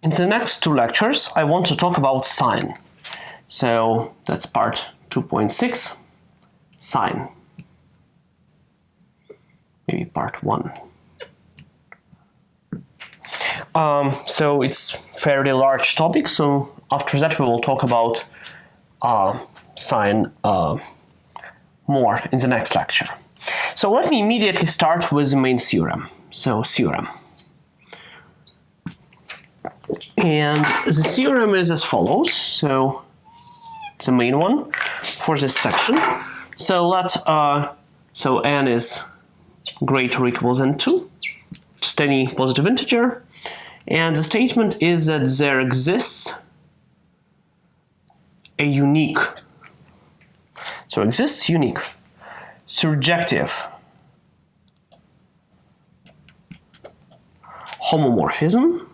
In the next two lectures, I want to talk about sign. So that's part 2.6, sign. Maybe part 1. So it's fairly large topic, so after that we will talk about sign more in the next lecture. So let me immediately start with the main theorem. So theorem. And the theorem is as follows. So it's the main one for this section. So so n is greater or equal than 2, just any positive integer. And the statement is that there exists a unique, so exists unique, surjective homomorphism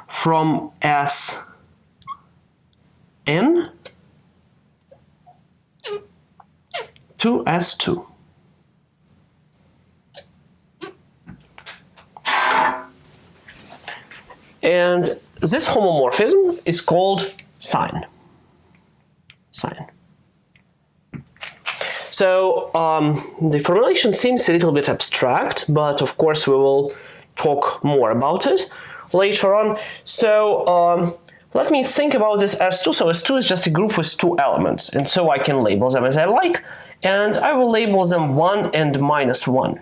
from Sn to S2. And this homomorphism is called sign. So the formulation seems a little bit abstract, but of course we will talk more about it later on. So let me think about this S2. So S2 is just a group with two elements, and so I can label them as I like, and I will label them 1 and -1.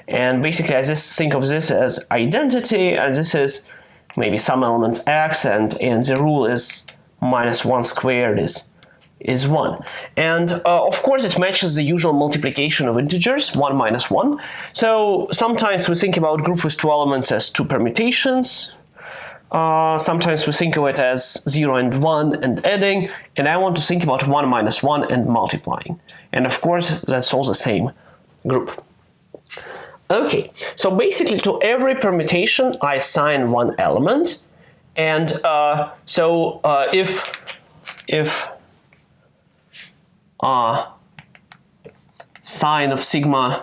And basically I just think of this as identity, and this is maybe some element x, and the rule is -1 squared is 1. And of course it matches the usual multiplication of integers, 1 minus 1. So sometimes we think about group with two elements as two permutations. Sometimes we think of it as 0 and 1 and adding, and I want to think about 1 minus 1 and multiplying. And of course that's all the same group. Okay, so basically to every permutation I assign one element, and if sign of sigma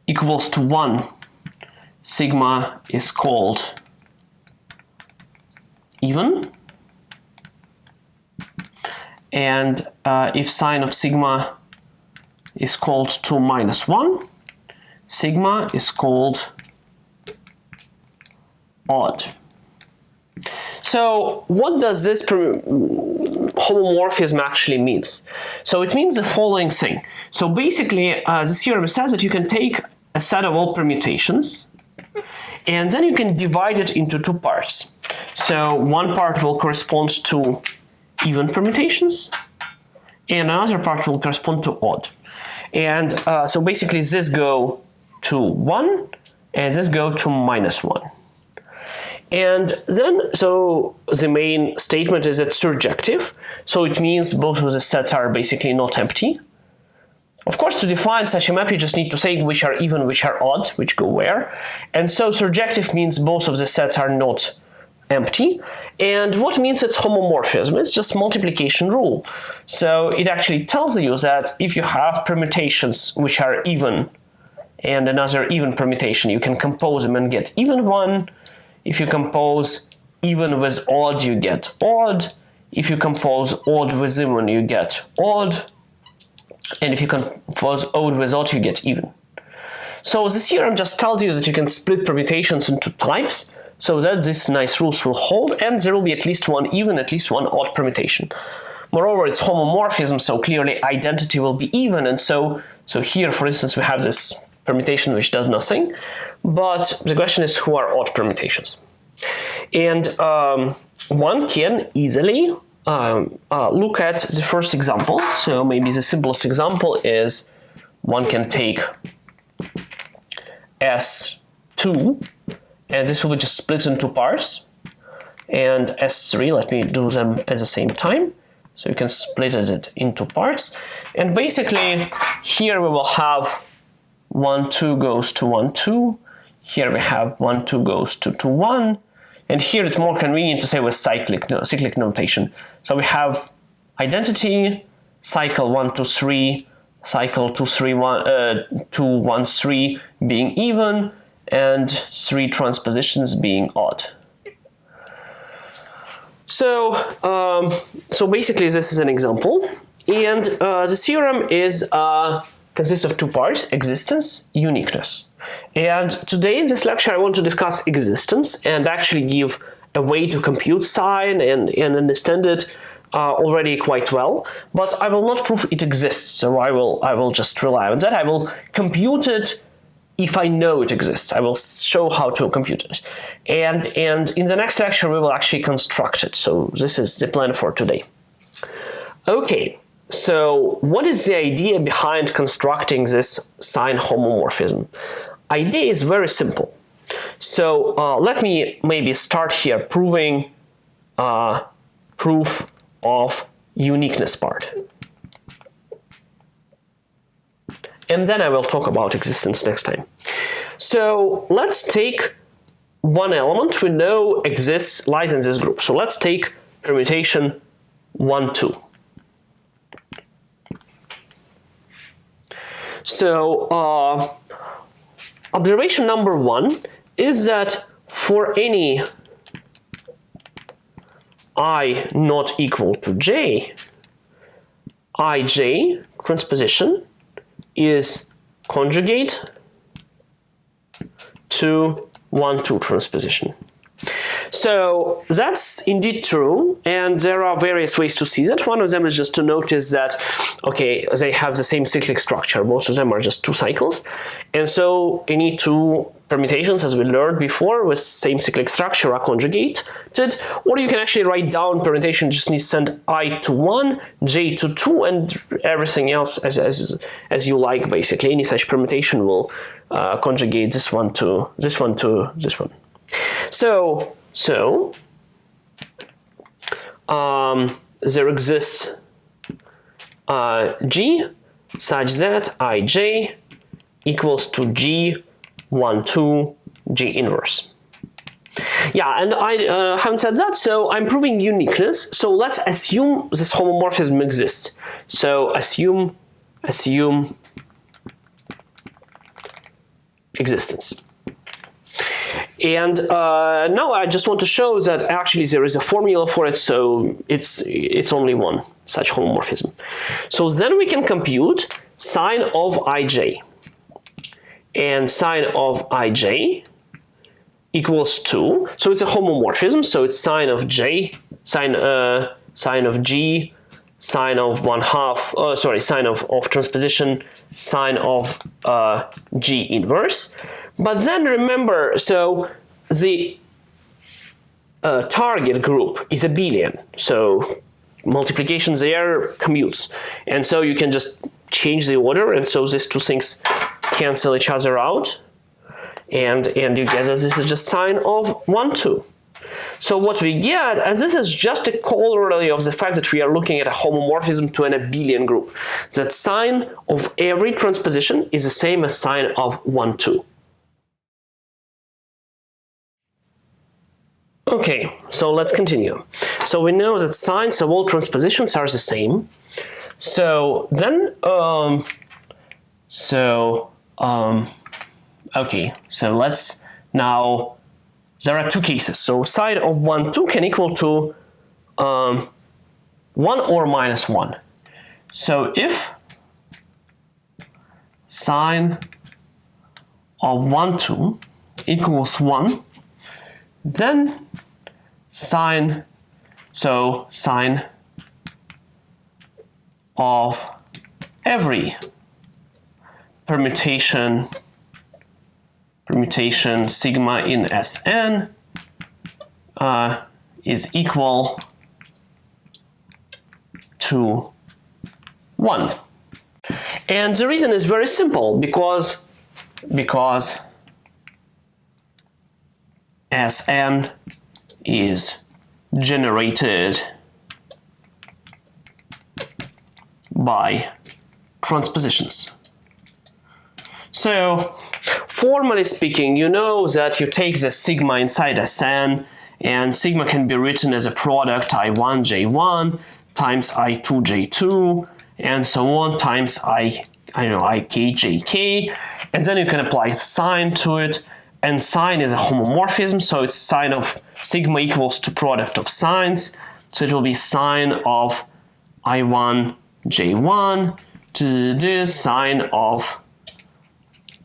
equals to 1, sigma is called even, and if sign of sigma is called to -1, sigma is called odd. So what does this homomorphism actually means? So it means the following thing. So basically the theorem says that you can take a set of all permutations and then you can divide it into two parts. So one part will correspond to even permutations and another part will correspond to odd. And so basically this go to 1 and this go to -1. And then, so the main statement is it's surjective, so it means both of the sets are basically not empty. Of course, to define such a map, you just need to say which are even, which are odd, which go where. And so surjective means both of the sets are not empty. And what means it's homomorphism? It's just multiplication rule. So it actually tells you that if you have permutations which are even and another even permutation, you can compose them and get even one. If you compose even with odd, you get odd. If you compose odd with even, you get odd. And if you compose odd with odd, you get even. So the theorem just tells you that you can split permutations into types, so that these nice rules will hold, and there will be at least one even, at least one odd permutation. Moreover, it's homomorphism, so clearly identity will be even, and so here, for instance, we have this permutation which does nothing, but the question is who are odd permutations. And one can easily look at the first example. So maybe the simplest example is one can take S2, and this will be just split into parts, and S3, let me do them at the same time. So you can split it into parts, and basically here we will have 1, 2 goes to 1, 2. Here we have 1, 2 goes to 2, 1. And here it's more convenient to say with cyclic notation. So we have identity, cycle 1, 2, 3, cycle 2, 3, 1, 2, 1, 3 being even, and 3 transpositions being odd. So, so basically this is an example, and the theorem is consists of 2 parts: existence, uniqueness. And today in this lecture I want to discuss existence and actually give a way to compute sign and understand it already quite well, but I will not prove it exists, so I will just rely on that. I will compute it if I know it exists. I will show how to compute it. And in the next lecture we will actually construct it. So this is the plan for today. Okay, so what is the idea behind constructing this sign homomorphism? Idea is very simple. So let me maybe start here proving proof of uniqueness part. And then I will talk about existence next time. So let's take one element we know exists, lies in this group. So let's take permutation 1, 2. So observation number 1 is that for any I not equal to j, ij transposition is conjugate to 1, 2 transposition. So that's indeed true, and there are various ways to see that. One of them is just to notice that, okay, they have the same cyclic structure. Most of them are just 2 cycles, and so any 2 permutations, as we learned before, with same cyclic structure are conjugated. Or you can actually write down permutation just needs to send I to 1, j to 2, and everything else as you like, basically. Any such permutation will conjugate this one to this one to this one. So there exists G such that Ij equals to G 1, 2, G inverse. Yeah, and I haven't said that, so I'm proving uniqueness. So let's assume this homomorphism exists. So assume existence. And now I just want to show that actually there is a formula for it, so it's only one such homomorphism. So then we can compute sine of Ij. And sine of Ij equals 2. So it's a homomorphism, so it's sine of j, sine of g, sine of 1/2, sine of transposition, sine of g inverse. But then remember, so the target group is abelian, so multiplication there commutes, and so you can just change the order, and so these 2 things cancel each other out, and you get that this is just sine of 1, 2. So what we get, and this is just a corollary of the fact that we are looking at a homomorphism to an abelian group, that sine of every transposition is the same as sine of 1, 2. Okay, so let's continue. So we know that sines of all transpositions are the same. So then, okay, so let's now, there are 2 cases. So sine of 1, 2 can equal to 1 or minus 1. So if sine of 1, 2 equals 1, then sine of every permutation sigma in Sn is equal to 1. And the reason is very simple, because Sn is generated by transpositions. So formally speaking, you know that you take the sigma inside Sn, and sigma can be written as a product I1 J1 times I2 J2 and so on times I don't know, ik, jk, and then you can apply sine to it, and sine is a homomorphism, so it's sine of sigma equals to product of sines, so it will be sine of I1 j1 to the sine of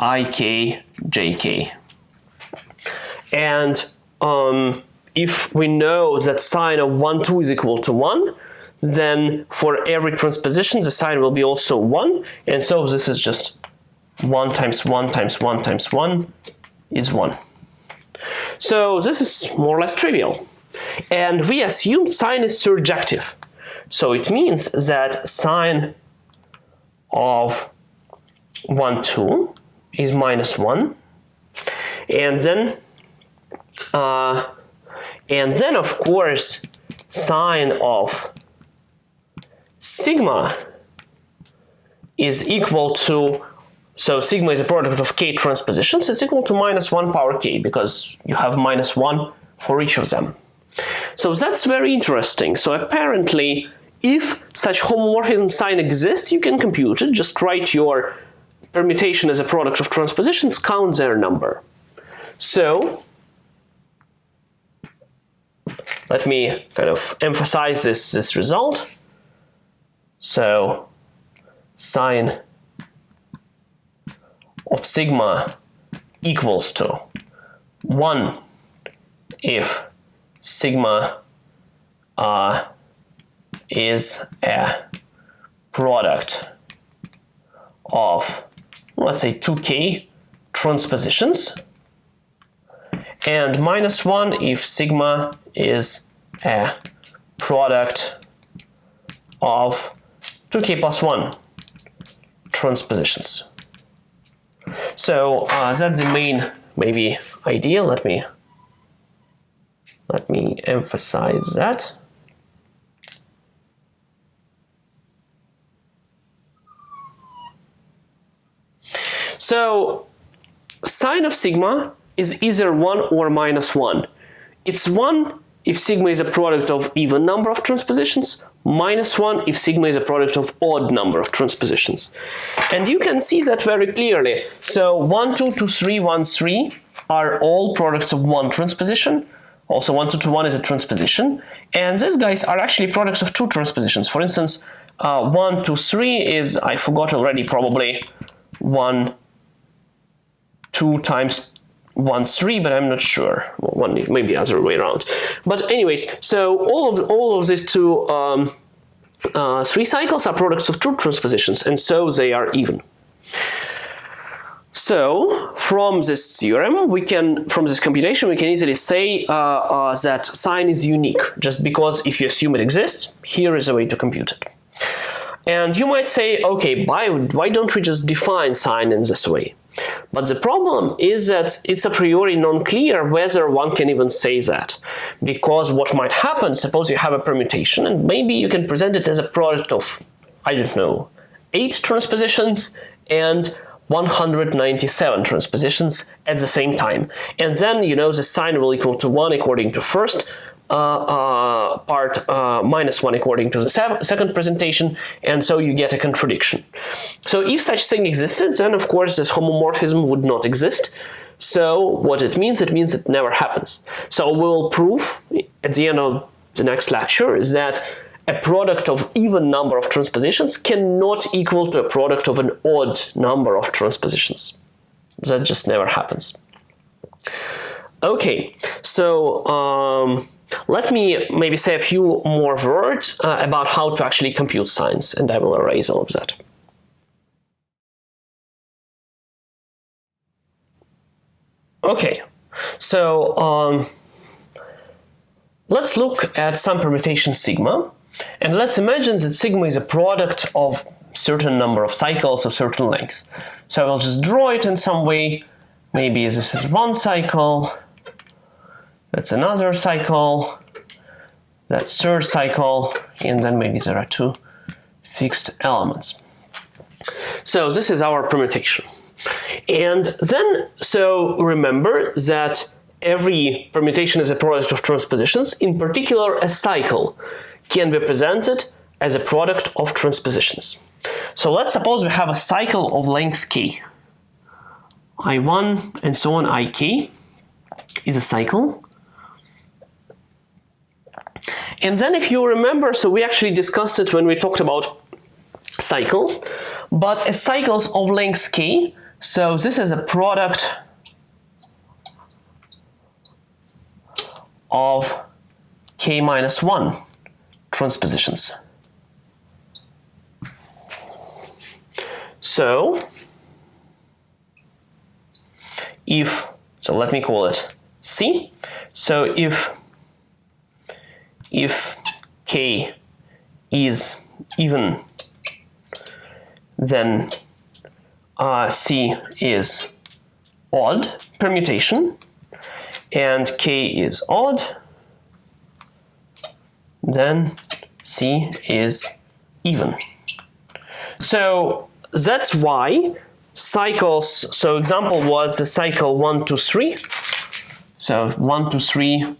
ik jk. And if we know that sine of 1, 2 is equal to 1, then for every transposition the sign will be also 1, and so this is just 1 times 1 times 1 times 1 is 1. So this is more or less trivial. And we assume sine is surjective. So it means that sine of 1, 2 is minus 1. And then of course sine of sigma is equal to, so sigma is a product of k transpositions, it's equal to minus 1 power k, because you have minus 1 for each of them. So that's very interesting. So apparently, if such homomorphism sign exists, you can compute it. Just write your permutation as a product of transpositions, count their number. So let me kind of emphasize this result. So sine of sigma equals to 1 if sigma is a product of, let's say, 2k transpositions, and minus 1 if sigma is a product of 2k plus 1 transpositions. So that's the main maybe idea. Let me emphasize that. So sine of sigma is either 1 or minus 1. It's 1 if sigma is a product of even number of transpositions, minus 1 if sigma is a product of odd number of transpositions. And you can see that very clearly. So 1, 2, 2, 3, 1, 3 are all products of one transposition. Also 1, 2, 2, 1 is a transposition. And these guys are actually products of two transpositions. For instance, 1, 2, 3 is, I forgot already, probably 1, 2 times 1, 3, but I'm not sure. Well, one maybe other way around. But anyways, so all of these two 3 cycles are products of two transpositions, and so they are even. So from this theorem, from this computation, we can easily say that sine is unique, just because if you assume it exists, here is a way to compute it. And you might say, okay, why don't we just define sine in this way? But the problem is that it's a priori non-clear whether one can even say that. Because what might happen, suppose you have a permutation, and maybe you can present it as a product of, I don't know, 8 transpositions and 197 transpositions at the same time. And then, you know, the sign will equal to 1 according to first part, minus 1 according to the second presentation, and so you get a contradiction. So if such thing existed, then of course this homomorphism would not exist. So what it means it never happens. So we will prove at the end of the next lecture is that a product of even number of transpositions cannot equal to a product of an odd number of transpositions. That just never happens. Okay, so let me maybe say a few more words about how to actually compute sines, and I will erase all of that. Okay, so let's look at some permutation sigma, and let's imagine that sigma is a product of certain number of cycles of certain lengths. So I will just draw it in some way. Maybe this is one cycle, that's another cycle, that's third cycle, and then maybe there are 2 fixed elements. So this is our permutation. And then, so remember that every permutation is a product of transpositions. In particular, a cycle can be presented as a product of transpositions. So let's suppose we have a cycle of length k. I1 and so on, ik is a cycle. And then if you remember, so we actually discussed it when we talked about cycles, but as cycles of length k, so this is a product of k minus 1 transpositions. So so let me call it C. So if k is even, then C is odd permutation, and k is odd, then C is even. So that's why cycles, so example was the cycle 1, 2, 3. So 1, 2, 3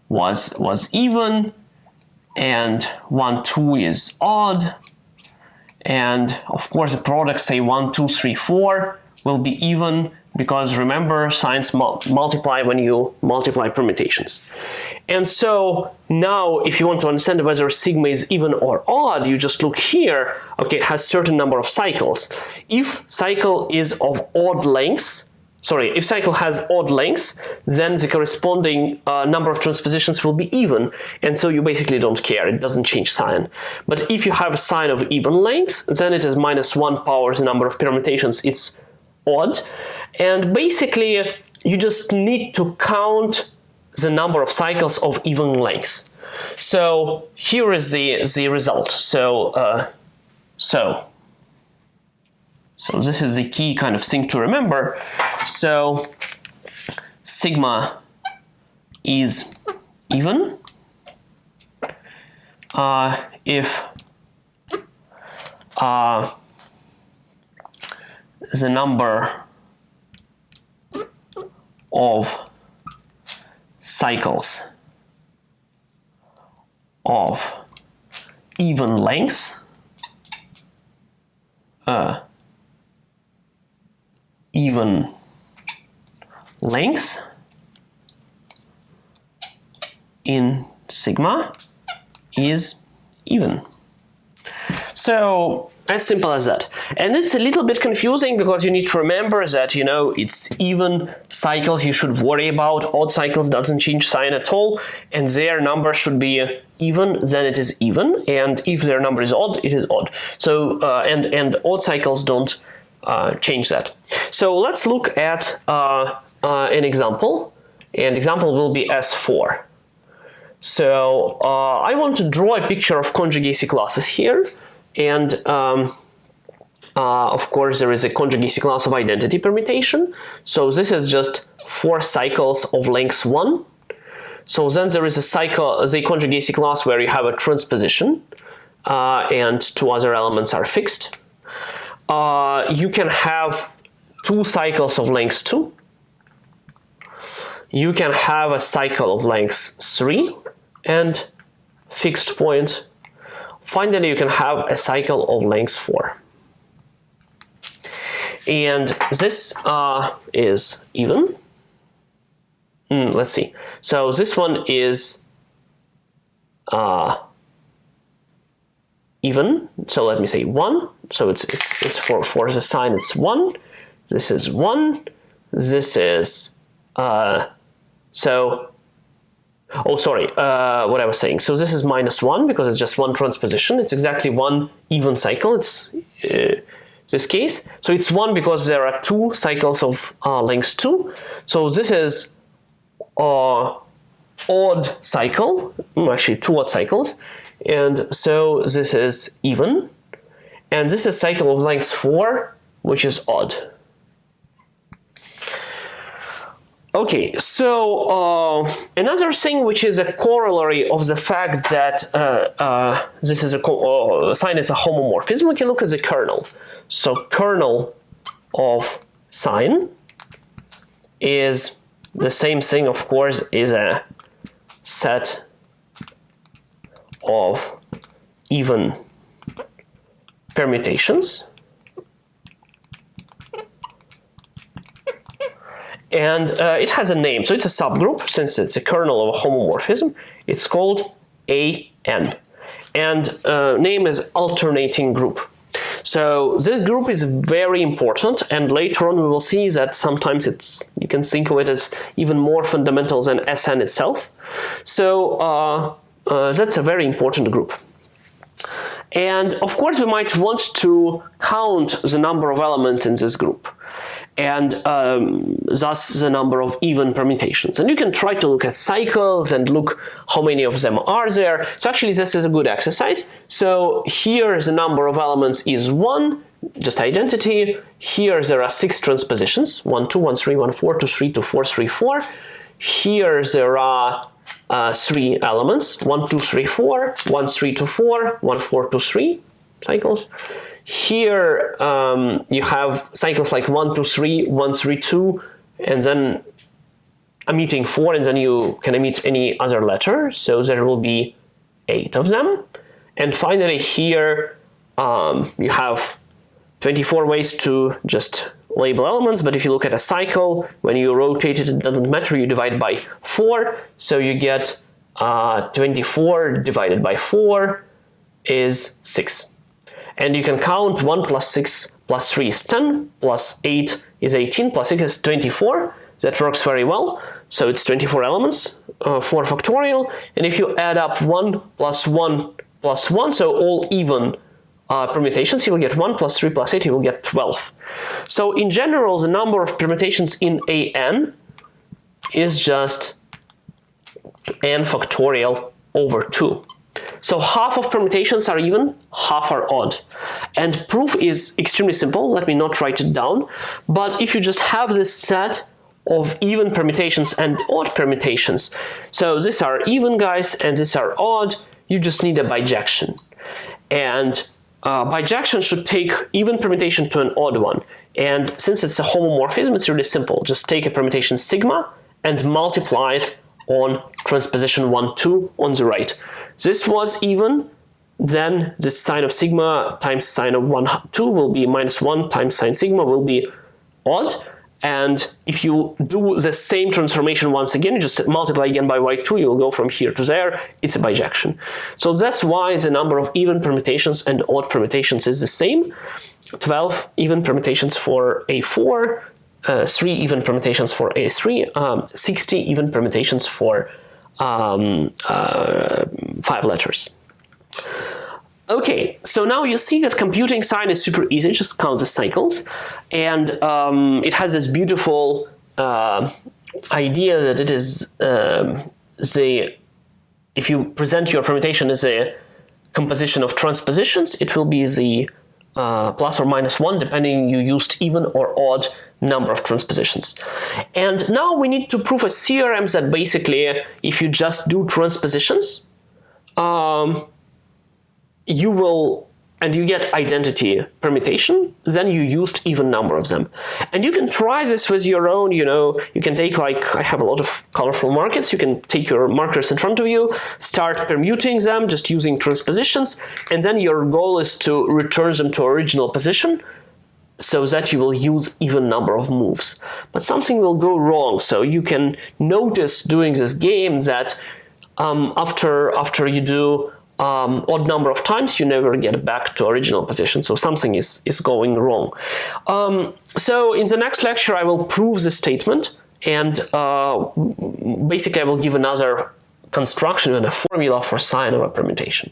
was even, and 1, 2 is odd, and of course the product, say 1, 2, 3, 4 will be even, because remember, signs multiply when you multiply permutations. And so now if you want to understand whether sigma is even or odd, you just look here. Okay, it has certain number of cycles. If cycle is of odd lengths, if cycle has odd lengths, then the corresponding number of transpositions will be even, and so you basically don't care, it doesn't change sign. But if you have a sign of even lengths, then it is -1 power the number of permutations, it's odd. And basically you just need to count the number of cycles of even lengths. So here is the result. So this is the key kind of thing to remember. So sigma is even if the number of cycles of even lengths in sigma is even. So as simple as that. And it's a little bit confusing because you need to remember that, you know, it's even cycles you should worry about. Odd cycles doesn't change sign at all, and their number should be even, then it is even, and if their number is odd, it is odd. So and odd cycles don't change that. So let's look at an example, and example will be S4. So I want to draw a picture of conjugacy classes here. And of course, there is a conjugacy class of identity permutation. So this is just 4 cycles of length 1. So then there is a cycle, the conjugacy class where you have a transposition and 2 other elements are fixed. You can have 2 cycles of length 2. You can have a cycle of length 3 and fixed point. Finally, you can have a cycle of length 4. And this is even. Let's see. So this one is even. So let me say 1. So it's for the sign it's 1. This is 1. This is what I was saying. So this is -1 because it's just 1 transposition. It's exactly 1 even cycle. It's this case. So it's 1 because there are 2 cycles of length 2. So this is odd cycle. Actually 2 odd cycles. And so this is even. And this is cycle of length 4, which is odd. Okay, so another thing which is a corollary of the fact that this is a sign is a homomorphism, we can look at the kernel. So kernel of sign is the same thing, of course, is a set of even permutations. And it has a name, so it's a subgroup. Since it's a kernel of a homomorphism, it's called AN. And name is alternating group. So this group is very important, and later on we will see that sometimes you can think of it as even more fundamental than SN itself. So that's a very important group. And of course we might want to count the number of elements in this group, and thus the number of even permutations. And you can try to look at cycles and look how many of them are there. So actually this is a good exercise. So here the number of elements is 1, just identity. Here there are 6 transpositions, 1, 2, 1, 3, 1, 4, 2, 3, 2, 4, 3, 4. Here there are 3 elements, 1, 2, 3, 4, 1, 3, 2, 4, 1, 4, 2, 3 cycles. Here you have cycles like 1, 2, 3, 1, 3, 2, and then emitting 4, and then you can emit any other letter, so there will be 8 of them. And finally here you have 24 ways to just label elements, but if you look at a cycle, when you rotate it, it doesn't matter, you divide by 4, so you get 24 divided by 4 is 6. And you can count 1 plus 6 plus 3 is 10, plus 8 is 18, plus 6 is 24. That works very well. So it's 24 elements, 4 factorial. And if you add up 1 plus 1 plus 1, so all even permutations, you will get 1 plus 3 plus 8, you will get 12. So in general, the number of permutations in AN is just n factorial over 2. So half of permutations are even, half are odd. And proof is extremely simple. Let me not write it down. But if you just have this set of even permutations and odd permutations, so these are even guys and these are odd, you just need a bijection. And bijection should take even permutation to an odd one. And since it's a homomorphism, it's really simple. Just take a permutation sigma and multiply it on transposition 1, 2 on the right. This was even, then this sine of sigma times sine of 1, 2 will be minus 1 times sine sigma will be odd. And if you do the same transformation once again, you just multiply again by y2, you'll go from here to there, it's a bijection. So that's why the number of even permutations and odd permutations is the same. 12 even permutations for A4, 3 even permutations for A3, 60 even permutations for 5 letters. Okay, so now you see that computing sine is super easy, just count the cycles, and it has this beautiful idea that it is if you present your permutation as a composition of transpositions, it will be the plus or minus 1, depending you used even or odd number of transpositions. And now we need to prove a theorem that basically, if you just do transpositions, you will, and you get identity permutation, then you used even number of them. And you can try this with your own, you can take, like, I have a lot of colorful markers, you can take your markers in front of you, start permuting them, just using transpositions, and then your goal is to return them to original position, so that you will use even number of moves. But something will go wrong, so you can notice doing this game that after you do odd number of times, you never get back to original position, so something is going wrong. So in the next lecture I will prove this statement, and basically I will give another construction and a formula for sine of a permutation.